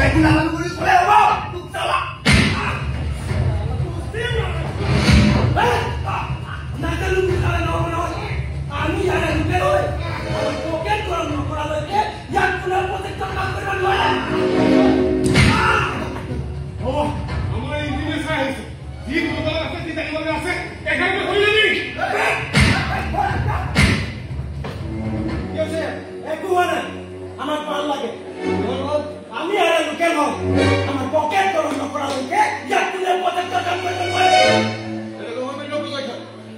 একো নাজানো বুলি ক'লে হ'ব তোক চালা নাজানো বুলি ক'লে নহ'ব নহয় আমি ইয়াৰে লোকে হৈ পকেট গৰম নকৰালৈকে ইয়াত কোনেও প্ৰজেক্টৰ কাম কৰিব নোৱাৰে হ'ব আমাৰ ইঞ্জিনিয়াৰ চাই আহিছে যি কোনোবাই আছে যি জানিবলৈ আছে একেবাৰে হৈ যাবি একো হোৱা নাই আমাক ভাল লাগে আমি ইয়াৰে লোকে হওঁ আমাৰ পকেট গৰম নকৰালৈকে ইয়াত কোনেও প্ৰজেক্টৰ কাম কৰিব নোৱাৰে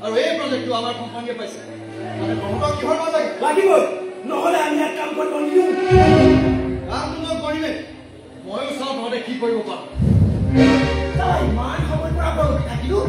আৰু এই প্ৰজেক্টটো আমাৰ কোম্পানীয়ে পাইছে মানে তহঁতৰ কিহৰ মাজে লাগিবই নহ'লে আমি ইয়াত কাম কৰিব নিদিওঁ কামটো কৰিলে ময়ো চাওঁ তহঁতে কি কৰিব পাৰ ইমান সময় পৰা থাকিলো